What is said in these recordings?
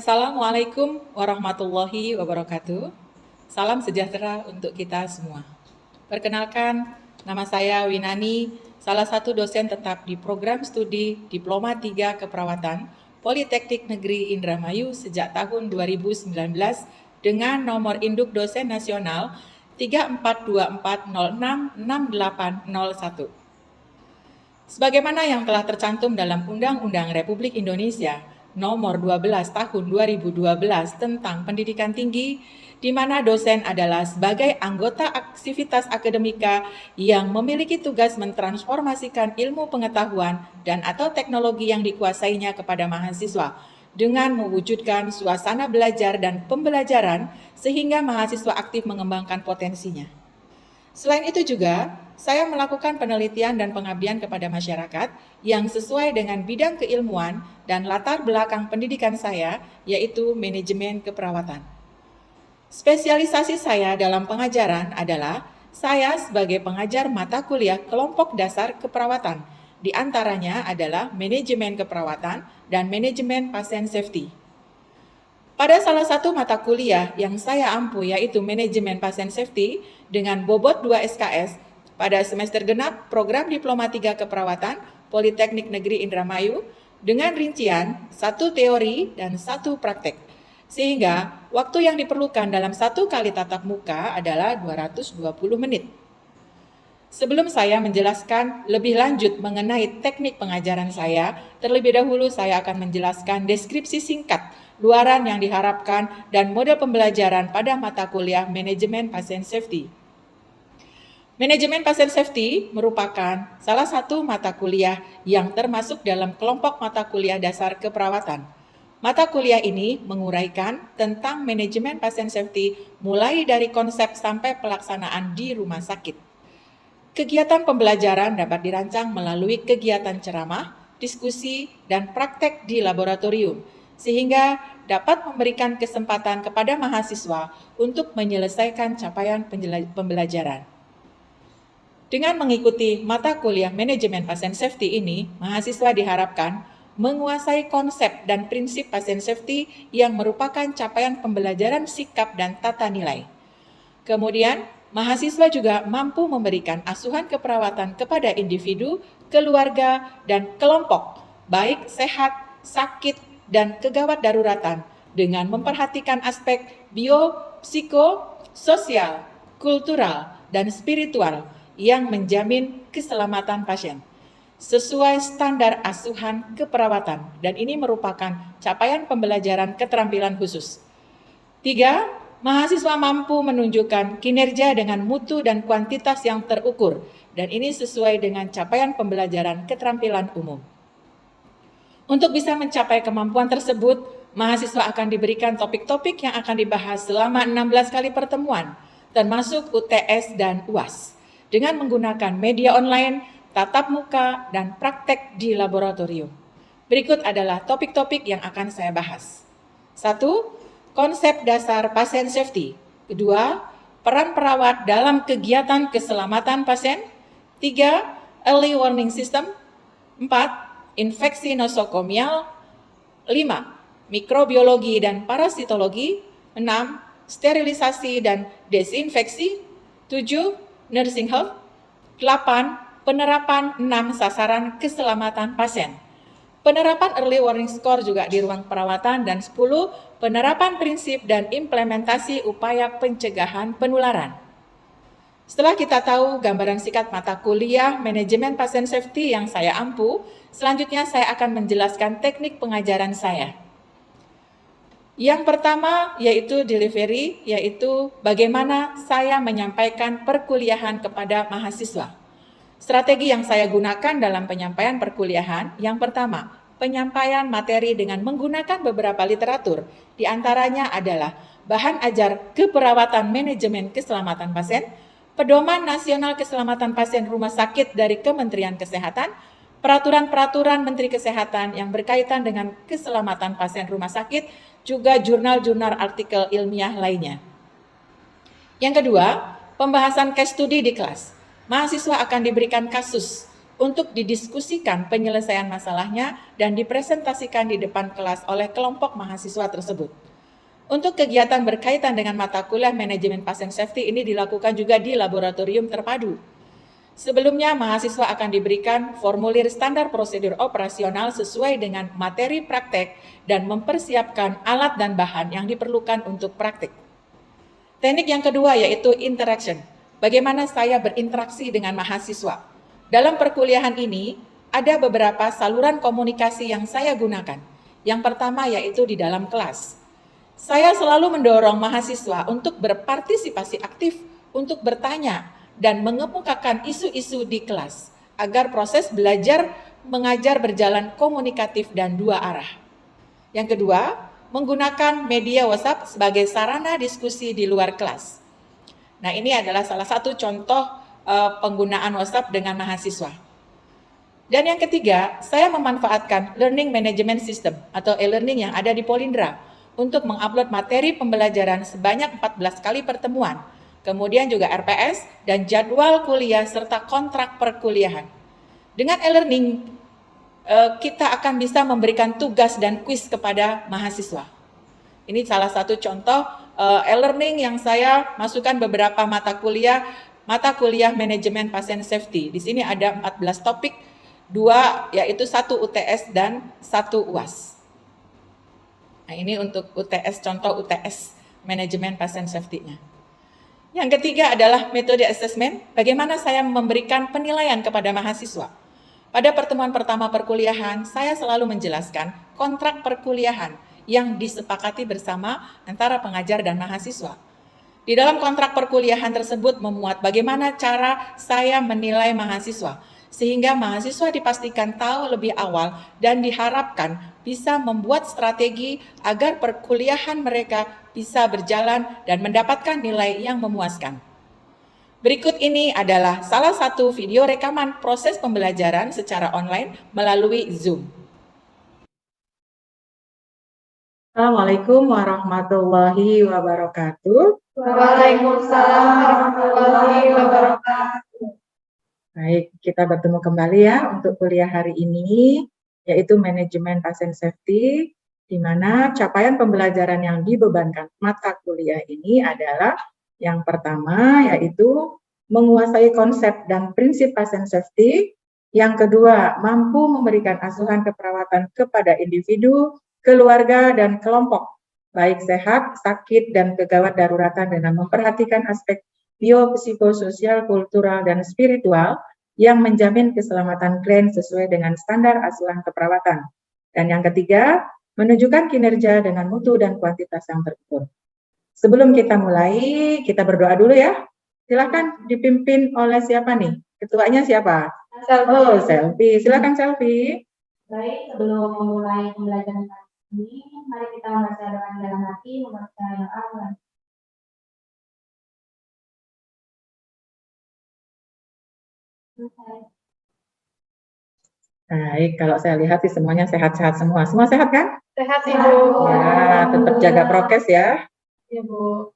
Assalamualaikum warahmatullahi wabarakatuh. Salam sejahtera untuk kita semua. Perkenalkan, nama saya Winani, salah satu dosen tetap di program studi Diploma 3 Keperawatan Politeknik Negeri Indramayu sejak tahun 2019 dengan nomor induk dosen nasional 3424066801. Sebagaimana yang telah tercantum dalam Undang-Undang Republik Indonesia Nomor 12 Tahun 2012 tentang Pendidikan Tinggi, di mana dosen adalah sebagai anggota aktivitas akademika yang memiliki tugas mentransformasikan ilmu pengetahuan dan atau teknologi yang dikuasainya kepada mahasiswa dengan mewujudkan suasana belajar dan pembelajaran sehingga mahasiswa aktif mengembangkan potensinya. Selain itu juga, saya melakukan penelitian dan pengabdian kepada masyarakat yang sesuai dengan bidang keilmuan dan latar belakang pendidikan saya, yaitu manajemen keperawatan. Spesialisasi saya dalam pengajaran adalah saya sebagai pengajar mata kuliah kelompok dasar keperawatan, di antaranya adalah manajemen keperawatan dan manajemen pasien safety. Pada salah satu mata kuliah yang saya ampu yaitu manajemen pasien safety dengan bobot 2 SKS pada semester genap program Diploma 3 Keperawatan Politeknik Negeri Indramayu dengan rincian 1 teori dan 1 praktek. Sehingga waktu yang diperlukan dalam 1 kali tatap muka adalah 220 menit. Sebelum saya menjelaskan lebih lanjut mengenai teknik pengajaran saya, terlebih dahulu saya akan menjelaskan deskripsi singkat luaran yang diharapkan dan model pembelajaran pada mata kuliah manajemen pasien safety. Manajemen pasien safety merupakan salah satu mata kuliah yang termasuk dalam kelompok mata kuliah dasar keperawatan. Mata kuliah ini menguraikan tentang manajemen pasien safety mulai dari konsep sampai pelaksanaan di rumah sakit. Kegiatan pembelajaran dapat dirancang melalui kegiatan ceramah, diskusi, dan praktek di laboratorium, sehingga dapat memberikan kesempatan kepada mahasiswa untuk menyelesaikan capaian pembelajaran. Dengan mengikuti mata kuliah manajemen pasien safety ini, mahasiswa diharapkan menguasai konsep dan prinsip pasien safety yang merupakan capaian pembelajaran sikap dan tata nilai. Kemudian, mahasiswa juga mampu memberikan asuhan keperawatan kepada individu, keluarga, dan kelompok, baik sehat, sakit, dan kegawat daruratan dengan memperhatikan aspek biopsikososial, kultural, dan spiritual yang menjamin keselamatan pasien sesuai standar asuhan keperawatan, dan ini merupakan capaian pembelajaran keterampilan khusus. 3. Mahasiswa mampu menunjukkan kinerja dengan mutu dan kuantitas yang terukur, dan ini sesuai dengan capaian pembelajaran keterampilan umum. Untuk bisa mencapai kemampuan tersebut, mahasiswa akan diberikan topik-topik yang akan dibahas selama 16 kali pertemuan, termasuk UTS dan UAS, dengan menggunakan media online, tatap muka, dan praktek di laboratorium. Berikut adalah topik-topik yang akan saya bahas. 1. Konsep dasar pasien safety. 2. Peran perawat dalam kegiatan keselamatan pasien. 3. Early warning system. 4. Infeksi nosokomial. 5. Mikrobiologi dan parasitologi. 6. Sterilisasi dan desinfeksi. 7. Nursing health. 8. Penerapan 6 sasaran keselamatan pasien. Penerapan early warning score juga di ruang perawatan, dan 10. Penerapan prinsip dan implementasi upaya pencegahan penularan. Setelah kita tahu gambaran singkat mata kuliah manajemen pasien safety yang saya ampu, selanjutnya saya akan menjelaskan teknik pengajaran saya. Yang pertama yaitu delivery, yaitu bagaimana saya menyampaikan perkuliahan kepada mahasiswa. Strategi yang saya gunakan dalam penyampaian perkuliahan, yang pertama, penyampaian materi dengan menggunakan beberapa literatur, di antaranya adalah bahan ajar keperawatan manajemen keselamatan pasien, Pedoman Nasional Keselamatan Pasien Rumah Sakit dari Kementerian Kesehatan, peraturan-peraturan Menteri Kesehatan yang berkaitan dengan keselamatan pasien rumah sakit, juga jurnal-jurnal artikel ilmiah lainnya. Yang kedua, pembahasan case study di kelas. Mahasiswa akan diberikan kasus untuk didiskusikan penyelesaian masalahnya dan dipresentasikan di depan kelas oleh kelompok mahasiswa tersebut. Untuk kegiatan berkaitan dengan mata kuliah manajemen pasien safety ini dilakukan juga di laboratorium terpadu. Sebelumnya, mahasiswa akan diberikan formulir standar prosedur operasional sesuai dengan materi praktek dan mempersiapkan alat dan bahan yang diperlukan untuk praktik. Teknik yang kedua yaitu interaction. Bagaimana saya berinteraksi dengan mahasiswa. Dalam perkuliahan ini, ada beberapa saluran komunikasi yang saya gunakan. Yang pertama yaitu di dalam kelas. Saya selalu mendorong mahasiswa untuk berpartisipasi aktif, untuk bertanya, dan mengemukakan isu-isu di kelas, agar proses belajar mengajar berjalan komunikatif dan dua arah. Yang kedua, menggunakan media WhatsApp sebagai sarana diskusi di luar kelas. Nah, ini adalah salah satu contoh penggunaan WhatsApp dengan mahasiswa. Dan yang ketiga, saya memanfaatkan Learning Management System atau e-learning yang ada di Polindra untuk mengupload materi pembelajaran sebanyak 14 kali pertemuan, kemudian juga RPS dan jadwal kuliah serta kontrak perkuliahan. Dengan e-learning, kita akan bisa memberikan tugas dan kuis kepada mahasiswa. Ini salah satu contoh e-learning yang saya masukkan beberapa mata kuliah manajemen pasien safety. Di sini ada 14 topik, 2 yaitu 1 UTS dan 1 UAS. Nah, ini untuk UTS, contoh UTS manajemen pasien safety-nya. Yang ketiga adalah metode assessment, bagaimana saya memberikan penilaian kepada mahasiswa. Pada pertemuan pertama perkuliahan, saya selalu menjelaskan kontrak perkuliahan yang disepakati bersama antara pengajar dan mahasiswa. Di dalam kontrak perkuliahan tersebut memuat bagaimana cara saya menilai mahasiswa, sehingga mahasiswa dipastikan tahu lebih awal dan diharapkan bisa membuat strategi agar perkuliahan mereka bisa berjalan dan mendapatkan nilai yang memuaskan. Berikut ini adalah salah satu video rekaman proses pembelajaran secara online melalui Zoom. Assalamualaikum warahmatullahi wabarakatuh. Waalaikumsalam warahmatullahi wabarakatuh. Baik, kita bertemu kembali ya untuk kuliah hari ini, yaitu manajemen pasien safety, di mana capaian pembelajaran yang dibebankan mata kuliah ini adalah yang pertama yaitu menguasai konsep dan prinsip pasien safety, yang kedua mampu memberikan asuhan keperawatan kepada individu, keluarga, dan kelompok, baik sehat, sakit, dan kegawat daruratan dengan memperhatikan aspek biopsikososial, kultural, dan spiritual yang menjamin keselamatan klien sesuai dengan standar asuhan keperawatan. Dan yang ketiga, menunjukkan kinerja dengan mutu dan kuantitas yang terukur. Sebelum kita mulai, kita berdoa dulu ya. Silakan dipimpin oleh siapa nih? Ketuanya siapa? Selfie. Oh, Selfie. Silakan Selfie. Baik, sebelum memulai pembelajaran ini, mari kita membaca doa dalam hati, membaca yang awal. Baik, kalau saya lihat sih semuanya sehat-sehat semua. Semua sehat kan? Sehat, Ibu. Ya, tetap jaga prokes ya. Ya, Bu.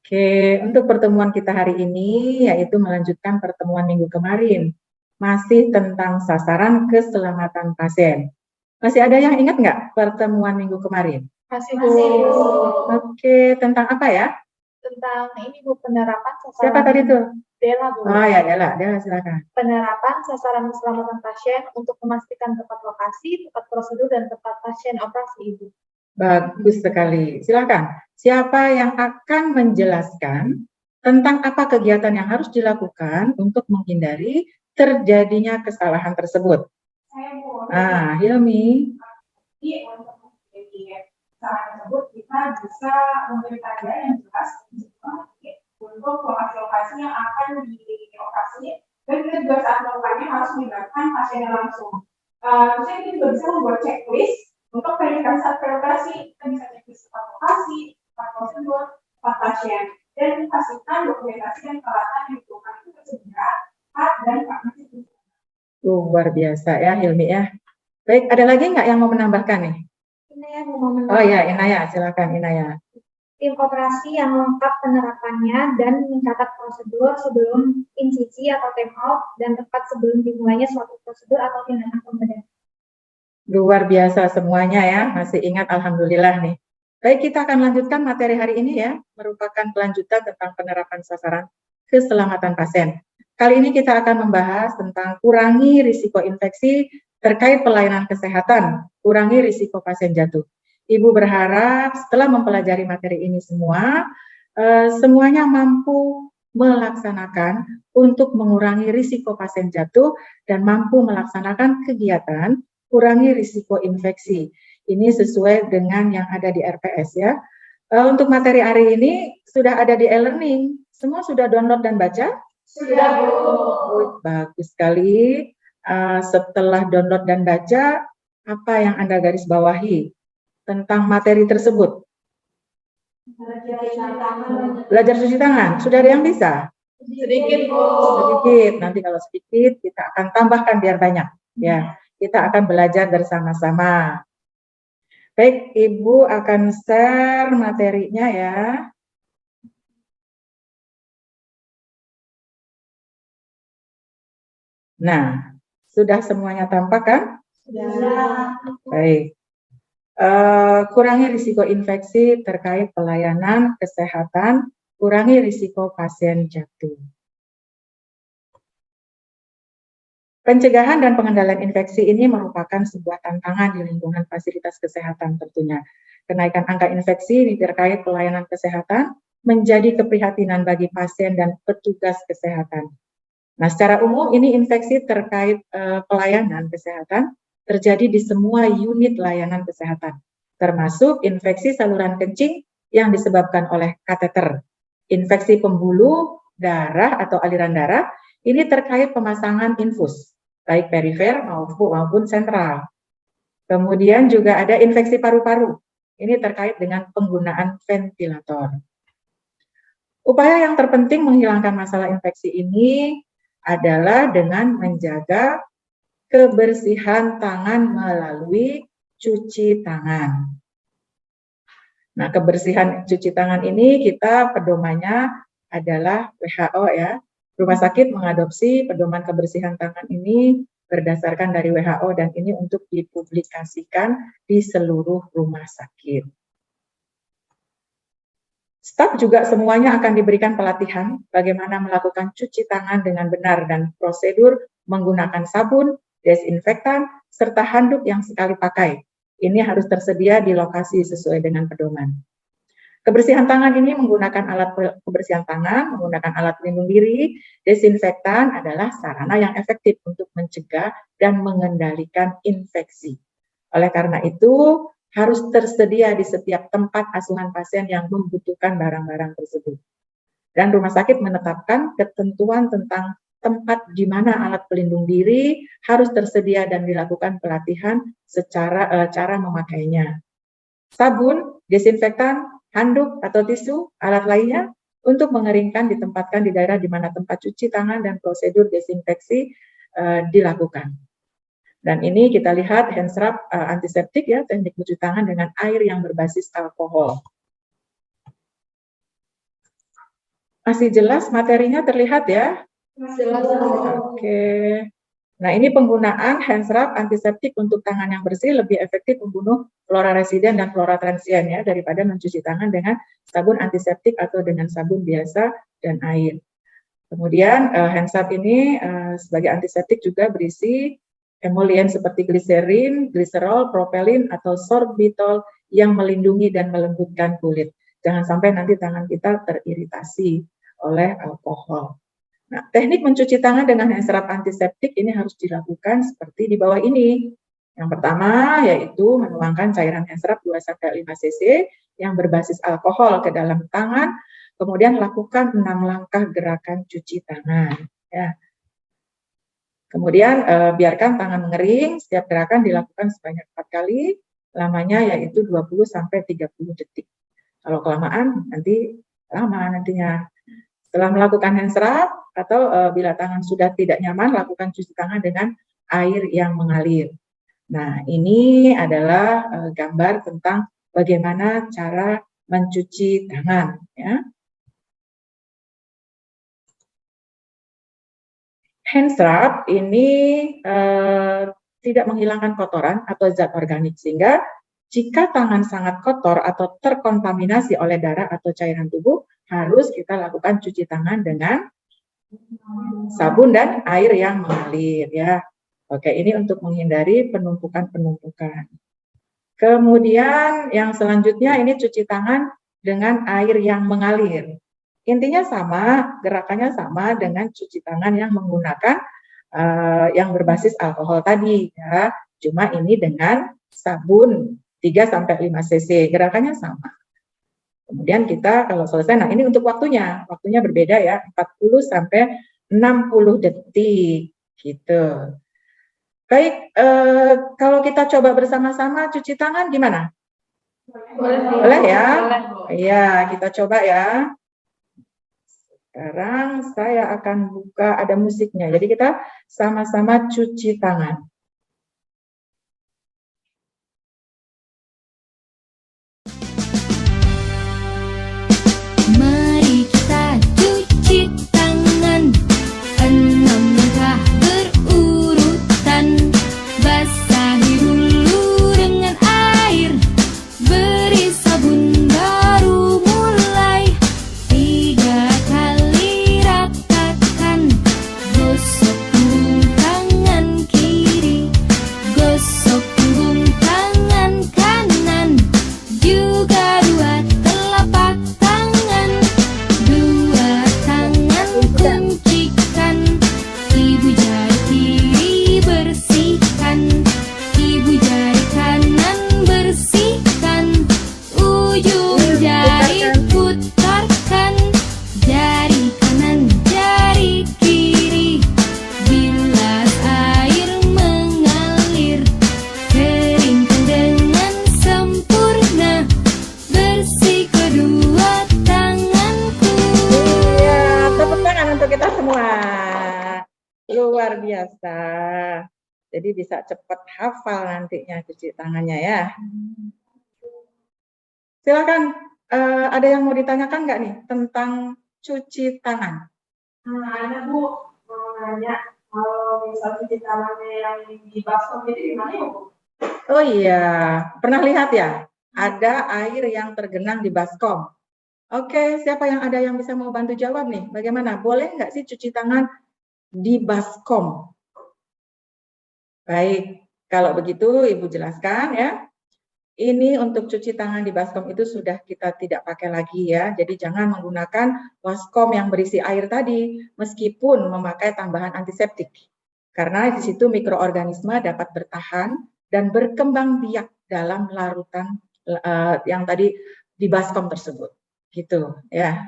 Oke, untuk pertemuan kita hari ini yaitu melanjutkan pertemuan minggu kemarin. Masih tentang sasaran keselamatan pasien. Masih ada yang ingat nggak pertemuan minggu kemarin? Masih, Bu. Oke, tentang apa ya? Tentang ini, Bu, penerapan sasaran. Siapa tadi tuh? Dela, Bu. Oh ya, Dela silakan. Penerapan sasaran keselamatan pasien untuk memastikan tepat lokasi, tepat prosedur, dan tepat pasien operasi, Ibu. Bagus sekali. Silakan. Siapa yang akan menjelaskan tentang apa kegiatan yang harus dilakukan untuk menghindari terjadinya kesalahan tersebut? Saya, Bu. Hilmi. Jadi, untuk menghindari kesalahan tersebut, kita bisa memberi tanda yang jelas untuk lokasi-lokasi yang akan dioperasi, dan kita juga saat melakukannya harus melibatkan pasiennya langsung. Terus kita juga bisa membuat checklist untuk verifikasi saat operasi. Kita bisa checklist tepat lokasi, tepat prosedur, tepat pasien, dan pastikan dokumentasi dan peralatan yang dibutuhkan itu tersedia, dan vaksinasi. Luar biasa ya Hilmi ya. Baik, ada lagi nggak yang mau menambahkan nih? Inaya mau menambahkan. Oh ya, Inaya, silakan Inaya. tim operasi yang lengkap penerapannya dan mencatat prosedur sebelum in-sisi atau time out dan tepat sebelum dimulainya suatu prosedur atau tindakan pemberdayaan. Luar biasa semuanya ya, masih ingat alhamdulillah nih. Baik, kita akan lanjutkan materi hari ini ya, merupakan kelanjutan tentang penerapan sasaran keselamatan pasien. Kali ini kita akan membahas tentang kurangi risiko infeksi terkait pelayanan kesehatan, kurangi risiko pasien jatuh. Ibu berharap setelah mempelajari materi ini semua, semuanya mampu melaksanakan untuk mengurangi risiko pasien jatuh dan mampu melaksanakan kegiatan kurangi risiko infeksi. Ini sesuai dengan yang ada di RPS ya. Untuk materi hari ini sudah ada di e-learning. Semua sudah download dan baca? Sudah, Bu. Oh, bagus sekali. Setelah download dan baca, apa yang Anda garis bawahi tentang materi tersebut? Belajar cuci tangan. Sudah ada yang bisa? Sedikit, Bu. Sedikit. Nanti kalau sedikit kita akan tambahkan biar banyak. Ya, kita akan belajar bersama-sama. Baik, Ibu akan share materinya ya. Nah, sudah semuanya tampak kan? Sudah. Baik. Kurangi risiko infeksi terkait pelayanan kesehatan, kurangi risiko pasien jatuh. Pencegahan dan pengendalian infeksi ini merupakan sebuah tantangan di lingkungan fasilitas kesehatan tentunya. Kenaikan angka infeksi terkait pelayanan kesehatan menjadi keprihatinan bagi pasien dan petugas kesehatan. Nah, secara umum ini infeksi terkait pelayanan kesehatan terjadi di semua unit layanan kesehatan, termasuk infeksi saluran kencing yang disebabkan oleh kateter, infeksi pembuluh darah atau aliran darah, ini terkait pemasangan infus, baik perifer maupun sentral. Kemudian juga ada infeksi paru-paru, ini terkait dengan penggunaan ventilator. Upaya yang terpenting menghilangkan masalah infeksi ini adalah dengan menjaga kebersihan tangan melalui cuci tangan. Nah, kebersihan cuci tangan ini kita pedomannya adalah WHO ya. Rumah sakit mengadopsi pedoman kebersihan tangan ini berdasarkan dari WHO dan ini untuk dipublikasikan di seluruh rumah sakit. Staf juga semuanya akan diberikan pelatihan bagaimana melakukan cuci tangan dengan benar dan prosedur menggunakan sabun, desinfektan, serta handuk yang sekali pakai. Ini harus tersedia di lokasi sesuai dengan pedoman. Kebersihan tangan ini menggunakan alat kebersihan tangan, menggunakan alat pelindung diri, desinfektan adalah sarana yang efektif untuk mencegah dan mengendalikan infeksi. Oleh karena itu, harus tersedia di setiap tempat asuhan pasien yang membutuhkan barang-barang tersebut. Dan rumah sakit menetapkan ketentuan tentang tempat di mana alat pelindung diri harus tersedia dan dilakukan pelatihan secara cara memakainya. Sabun, desinfektan, handuk atau tisu, alat lainnya untuk mengeringkan ditempatkan di daerah di mana tempat cuci tangan dan prosedur desinfeksi dilakukan. Dan ini kita lihat hand scrub antiseptik ya, teknik cuci tangan dengan air yang berbasis alkohol. Masih jelas materinya terlihat ya? Jelas. Oke. Nah, ini penggunaan hand scrub antiseptik untuk tangan yang bersih lebih efektif membunuh flora residen dan flora transient ya daripada mencuci tangan dengan sabun antiseptik atau dengan sabun biasa dan air. Kemudian hand scrub ini sebagai antiseptik juga berisi emolien seperti gliserin, gliserol, propelin atau sorbitol yang melindungi dan melembutkan kulit. Jangan sampai nanti tangan kita teriritasi oleh alkohol. Nah, teknik mencuci tangan dengan hand scrub antiseptik ini harus dilakukan seperti di bawah ini. Yang pertama yaitu menuangkan cairan hand scrub 2-5 cc yang berbasis alkohol ke dalam tangan, kemudian lakukan 6 langkah gerakan cuci tangan. Ya. Kemudian biarkan tangan mengering, setiap gerakan dilakukan sebanyak 4 kali, lamanya yaitu 20-30 detik. Kalau kelamaan nanti lama nantinya. Setelah melakukan hand scrub atau bila tangan sudah tidak nyaman, lakukan cuci tangan dengan air yang mengalir. Nah, ini adalah gambar tentang bagaimana cara mencuci tangan, ya. Hand scrub ini tidak menghilangkan kotoran atau zat organik, sehingga jika tangan sangat kotor atau terkontaminasi oleh darah atau cairan tubuh, harus kita lakukan cuci tangan dengan sabun dan air yang mengalir, ya. Oke, ini untuk menghindari penumpukan-penumpukan. Kemudian yang selanjutnya ini cuci tangan dengan air yang mengalir. Intinya sama, gerakannya sama dengan cuci tangan yang menggunakan yang berbasis alkohol tadi, ya. Cuma ini dengan sabun 3-5 cc, gerakannya sama. Kemudian kita kalau selesai, nah ini untuk waktunya berbeda ya, 40-60 detik, gitu. Baik, kalau kita coba bersama-sama cuci tangan gimana? Boleh ya? Iya, kita coba ya. Sekarang saya akan buka, ada musiknya. Jadi kita sama-sama cuci tangan. Mari kita cuci tangan, 6 langkah berurutan. Basahi dulu dengan air, beri sabun baru mulai. 3 kali ratakan, gosok punggung tangan kiri, gosok punggung tangan kanan, juga 2 telapak tangan. 2 tangan kuncikan, ibu jari kiri bersihkan, ibu jari kanan bersihkan, ujung jari putarkan, jari kanan jari kiri, bilas air mengalir, keringkan dengan sempurna, bersih kedua tanganku. Ya, tepuk tangan untuk kita semua. Luar biasa. Jadi bisa cepat hafal nantinya cuci tangannya ya. Silakan, ada yang mau ditanyakan nggak nih tentang cuci tangan? Ada Bu, mau nanya, kalau misal cuci tangannya yang di baskom itu gimana ya Bu? Oh iya, pernah lihat ya? Ada air yang tergenang di baskom. Oke, siapa yang ada yang bisa mau bantu jawab nih? Bagaimana? Boleh nggak sih cuci tangan di baskom? Baik, kalau begitu Ibu jelaskan ya. Ini untuk cuci tangan di baskom itu sudah kita tidak pakai lagi ya. Jadi jangan menggunakan baskom yang berisi air tadi, meskipun memakai tambahan antiseptik. Karena di situ mikroorganisme dapat bertahan dan berkembang biak dalam larutan yang tadi di baskom tersebut. Gitu ya.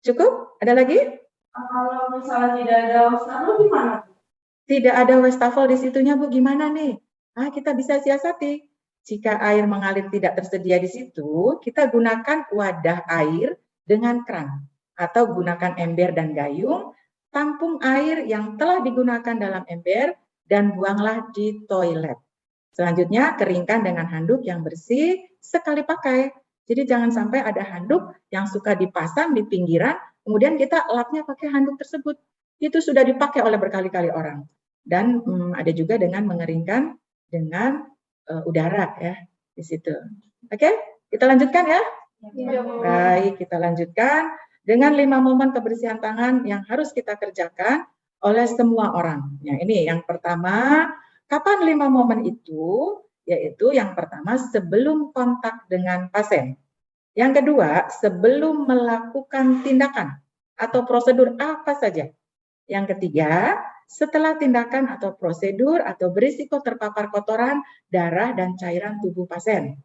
Cukup? Ada lagi? Kalau misalnya tidak ada wastafel gimana? Tidak ada wastafel di situnya Bu, gimana nih? Kita bisa siasati. Jika air mengalir tidak tersedia di situ, kita gunakan wadah air dengan keran atau gunakan ember dan gayung, tampung air yang telah digunakan dalam ember dan buanglah di toilet. Selanjutnya keringkan dengan handuk yang bersih sekali pakai. Jadi jangan sampai ada handuk yang suka dipasang di pinggiran, kemudian kita lapnya pakai handuk tersebut. Itu sudah dipakai oleh berkali-kali orang. Dan ada juga dengan mengeringkan dengan udara ya di situ. Oke, kita lanjutkan ya. Baik, kita lanjutkan dengan 5 momen kebersihan tangan yang harus kita kerjakan oleh semua orang. Ya, ini yang pertama, kapan 5 momen itu? Yaitu yang pertama sebelum kontak dengan pasien. Yang kedua, sebelum melakukan tindakan atau prosedur apa saja. Yang ketiga, setelah tindakan atau prosedur atau berisiko terpapar kotoran, darah, dan cairan tubuh pasien.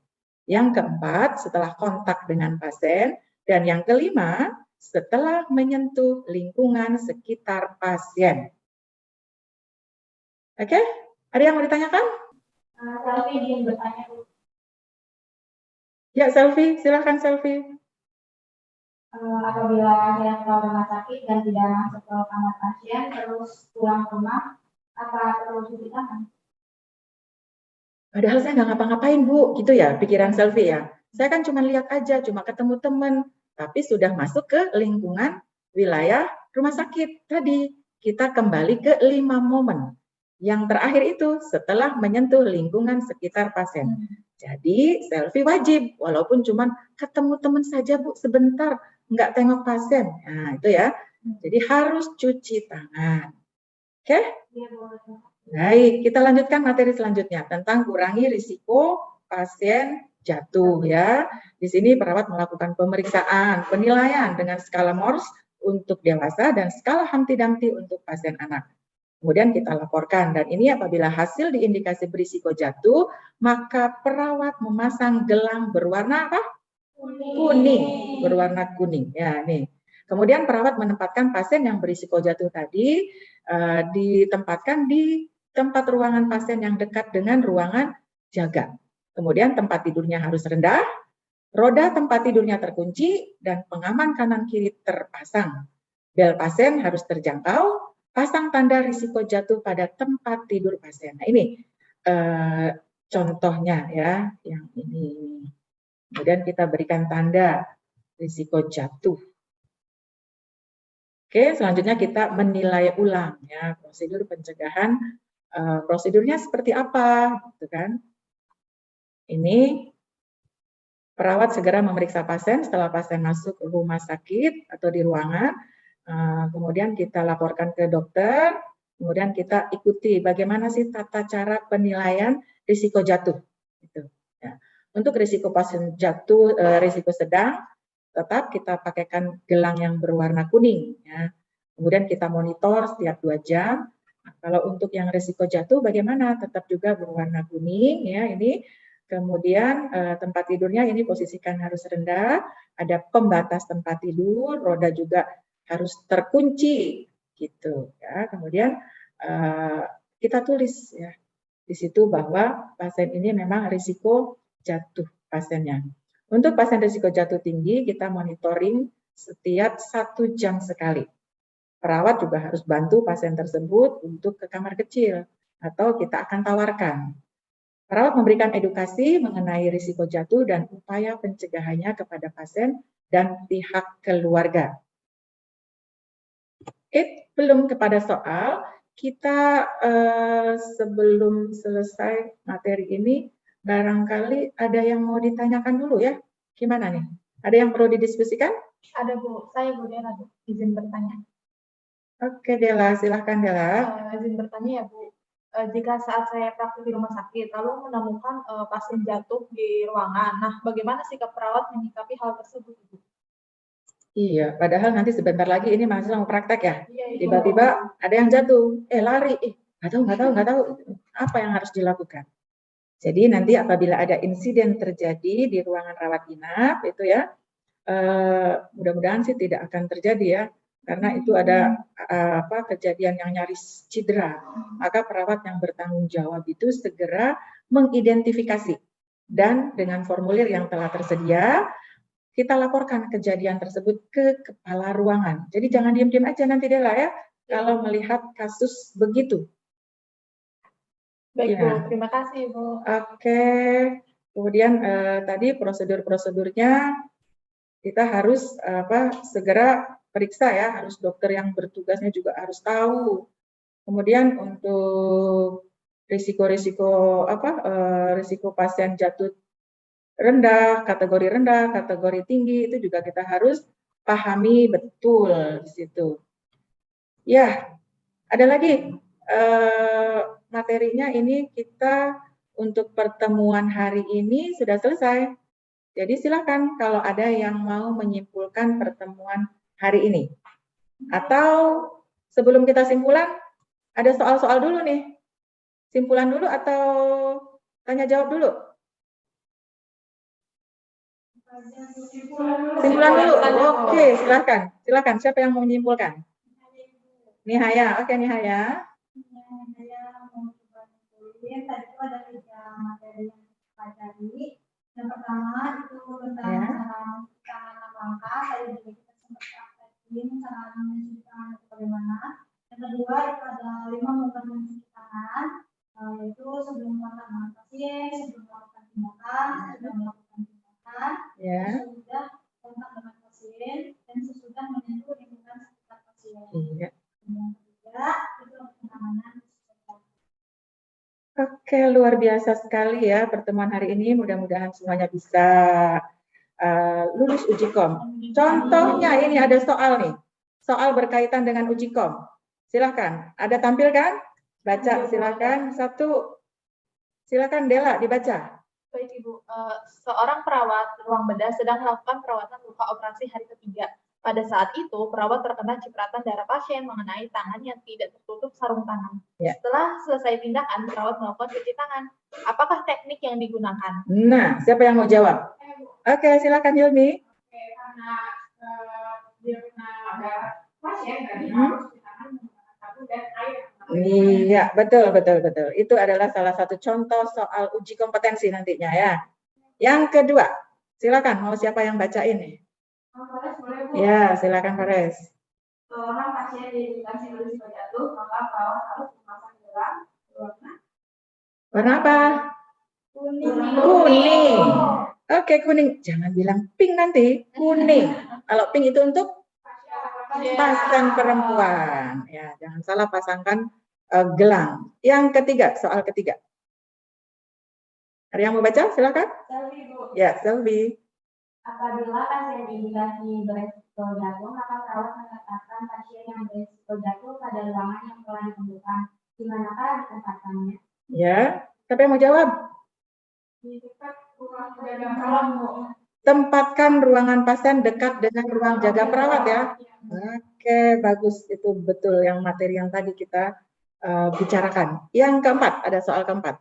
Yang keempat, setelah kontak dengan pasien. Dan yang kelima, setelah menyentuh lingkungan sekitar pasien. Oke, ada yang mau ditanyakan? Selfie ingin bertanya. Ya, Selfie, silakan Selfie. Apabila saya keluar rumah sakit dan tidak masuk ke kamar pasien, terus pulang ke rumah, apa perlu cuci tangan? Padahal saya nggak ngapa-ngapain Bu, gitu ya pikiran Selfie ya. Saya kan cuma lihat aja, cuma ketemu teman, tapi sudah masuk ke lingkungan wilayah rumah sakit. Tadi kita kembali ke 5 momen. Yang terakhir itu setelah menyentuh lingkungan sekitar pasien. Jadi selfie wajib, walaupun cuma ketemu teman saja Bu sebentar, nggak tengok pasien. Nah itu ya, jadi harus cuci tangan. Oke? Baik, kita lanjutkan materi selanjutnya tentang kurangi risiko pasien jatuh ya. Di sini perawat melakukan pemeriksaan, penilaian dengan skala Morse untuk dewasa dan skala Humpty Dumpty untuk pasien anak. Kemudian kita laporkan dan ini apabila hasil diindikasi berisiko jatuh, maka perawat memasang gelang berwarna apa? Kuning, berwarna kuning. Ya, nih. Kemudian perawat menempatkan pasien yang berisiko jatuh tadi ditempatkan di tempat ruangan pasien yang dekat dengan ruangan jaga. Kemudian tempat tidurnya harus rendah, roda tempat tidurnya terkunci, dan pengaman kanan kiri terpasang. Bel pasien harus terjangkau, pasang tanda risiko jatuh pada tempat tidur pasien. Nah ini contohnya ya, yang ini. Kemudian kita berikan tanda risiko jatuh. Oke, selanjutnya kita menilai ulang ya prosedur pencegahan. Prosedurnya seperti apa, gitu kan? Ini perawat segera memeriksa pasien setelah pasien masuk ke rumah sakit atau di ruangan. Kemudian kita laporkan ke dokter. Kemudian kita ikuti bagaimana sih tata cara penilaian risiko jatuh. Gitu. Ya. Untuk risiko pasien jatuh, risiko sedang, tetap kita pakaikan gelang yang berwarna kuning. Ya. Kemudian kita monitor setiap 2 jam. Nah, kalau untuk yang risiko jatuh bagaimana? Tetap juga berwarna kuning ya ini. Kemudian tempat tidurnya ini posisikan harus rendah, ada pembatas tempat tidur, roda juga harus terkunci gitu ya. Kemudian kita tulis ya di situ bahwa pasien ini memang risiko jatuh pasiennya. Untuk pasien risiko jatuh tinggi kita monitoring setiap 1 jam sekali. Perawat juga harus bantu pasien tersebut untuk ke kamar kecil atau kita akan tawarkan. Perawat memberikan edukasi mengenai risiko jatuh dan upaya pencegahannya kepada pasien dan pihak keluarga. Belum kepada soal, kita sebelum selesai materi ini, barangkali ada yang mau ditanyakan dulu ya. Gimana nih? Ada yang perlu didiskusikan? Ada Bu, saya Bu Dela, Bu, izin bertanya. Oke Dela, silahkan Dela. Izin bertanya ya Bu, jika saat saya praktik di rumah sakit lalu menemukan pasien jatuh di ruangan, nah bagaimana sikap perawat menyikapi hal tersebut Bu? Iya, padahal nanti sebentar lagi ini mahasiswa mau praktek ya. Iya, Tiba-tiba ada yang jatuh, lari, nggak tahu, apa yang harus dilakukan. Jadi nanti apabila ada insiden terjadi di ruangan rawat inap itu ya, mudah-mudahan sih tidak akan terjadi ya, karena itu ada kejadian yang nyaris cedera. Maka perawat yang bertanggung jawab itu segera mengidentifikasi dan dengan formulir yang telah tersedia kita laporkan kejadian tersebut ke kepala ruangan. Jadi jangan diam-diam aja nanti Dela ya, kalau melihat kasus begitu. Baik ya. Bu, terima kasih Bu. Oke, kemudian tadi prosedur-prosedurnya kita harus segera periksa ya, harus dokter yang bertugasnya juga harus tahu. Kemudian untuk risiko-risiko risiko pasien jatuh rendah, kategori tinggi itu juga kita harus pahami betul di situ. Ya, ada lagi materinya ini kita untuk pertemuan hari ini sudah selesai. Jadi silakan kalau ada yang mau menyimpulkan pertemuan hari ini. Atau sebelum kita simpulan, ada soal-soal dulu nih. Simpulan dulu atau tanya jawab dulu? Simpulan dulu. Oke, silakan. Silakan. Siapa yang mau menyimpulkan? Nihaya. Oke, Nihaya. Tadi itu ada 3 materi yang kita pelajari. Yang pertama itu tentang cara mencuci tangan 6 langkah. Tadi juga kita sempat praktekin cara mencuci tangan itu bagaimana. Yang kedua itu ada 5 momen mencuci tangan, yaitu sebelum melakukan pasien, sebelum melakukan tindakan, sebelum melakukan tindakan, Oke, luar biasa sekali ya pertemuan hari ini. Mudah-mudahan semuanya bisa lulus uji kom. Contohnya ini ada soal nih. Soal berkaitan dengan uji kom. Silakan. Ada tampilkan? Baca silakan. Satu. Silakan Dela dibaca. Baik Ibu, seorang perawat ruang bedah sedang melakukan perawatan luka operasi hari ketiga. Pada saat itu, perawat terkena cipratan darah pasien mengenai tangan yang tidak tertutup sarung tangan. Ya. Setelah selesai tindakan, perawat melakukan cuci tangan. Apakah teknik yang digunakan? Nah, siapa yang mau jawab? Oke, silakan Hilmi. Oke, karena dia kena darah pasien tadi harus cuci tangan menggunakan sabun dan air. Iya, betul. Itu adalah salah satu contoh soal uji kompetensi nantinya ya. Yang kedua, silakan mau siapa yang baca ini? Fares, boleh Bu? Ya, silakan Fares. Seorang pasien diindikasi berisiko jatuh, maka perawat harus memasang gelang berwarna Warna apa? Kuning. Oke, kuning. Jangan bilang pink nanti. Kuning. Kalau pink itu untuk pasien perempuan. Ya, jangan salah pasangkan gelang. Yang ketiga, soal ketiga. Ada yang mau baca? Silakan. Selfie, Bu. Ya, Selvi. Apabila pasien diindikasi berisiko jatuh, maka perawat menetapkan pasien yang berisiko jatuh pada ruangan yang telah ditentukan. Di manakah ditempatannya? Ya, siapa yang mau jawab? Di dekat ruang jaga perawat, Bu. Tempatkan ruangan pasien dekat dengan ruang jaga perawat ya. Oke, bagus. Itu betul yang materi yang tadi kita bicarakan. Yang keempat, ada soal keempat.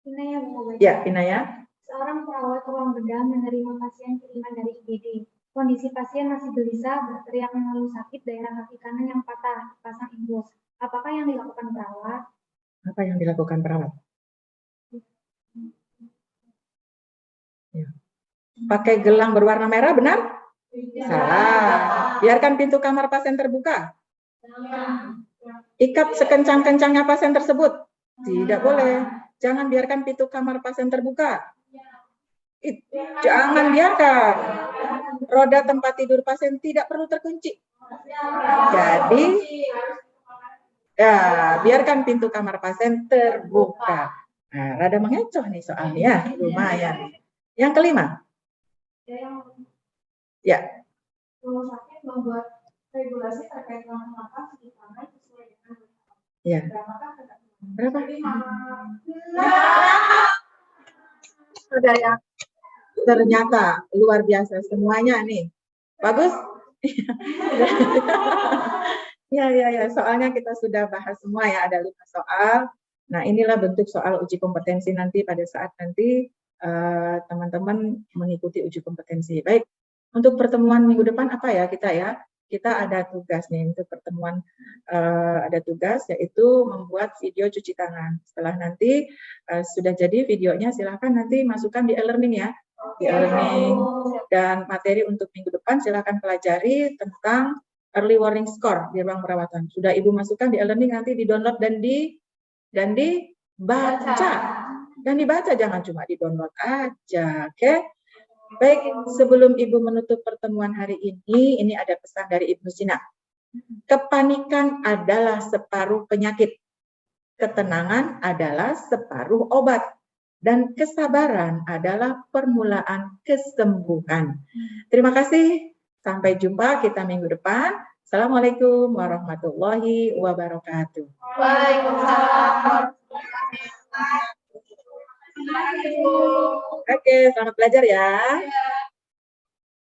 Inaya Bu. Ya, Inaya. Seorang perawat ruang bedah menerima pasien kiriman dari IGD. Kondisi pasien masih gelisah, berteriak mengeluh sakit daerah kaki kanan yang patah, pasang infus. Apakah yang dilakukan perawat? Apa yang dilakukan perawat? Ya. Pakai gelang berwarna merah, benar? Salah. Biarkan pintu kamar pasien terbuka. Ikat sekencang-kencangnya pasien tersebut. Tidak boleh. Jangan biarkan pintu kamar pasien terbuka. Jangan biarkan. Roda tempat tidur pasien tidak perlu terkunci. Jadi, ya, biarkan pintu kamar pasien terbuka. Nah, rada mengecoh nih soalnya, lumayan. Yang kelima. Ya. Rumah sakit membuat regulasi terkait dengan nafas di kamar sesuai dengan Ya. Berapa? Sudah ya. Ternyata luar biasa semuanya nih. Bagus? Ya. Soalnya kita sudah bahas semua ya, ada 5 soal. Nah, inilah bentuk soal uji kompetensi nanti pada saat nanti teman-teman mengikuti uji kompetensi. Baik, untuk pertemuan minggu depan apa ya kita ya? Kita ada tugas nih untuk pertemuan, ada tugas yaitu membuat video cuci tangan. Setelah nanti sudah jadi videonya, silahkan nanti masukkan di e-learning ya. Di e-learning dan materi untuk minggu depan silahkan pelajari tentang early warning score di ruang perawatan. Sudah Ibu masukkan di e-learning, nanti di-download dan dibaca. Dan dibaca, jangan cuma di-download aja, oke? Baik, sebelum Ibu menutup pertemuan hari ini ada pesan dari Ibnu Sina. Kepanikan adalah separuh penyakit. Ketenangan adalah separuh obat. Dan kesabaran adalah permulaan kesembuhan. Terima kasih. Sampai jumpa kita minggu depan. Assalamualaikum warahmatullahi wabarakatuh. Waalaikumsalam. Oke, selamat belajar ya.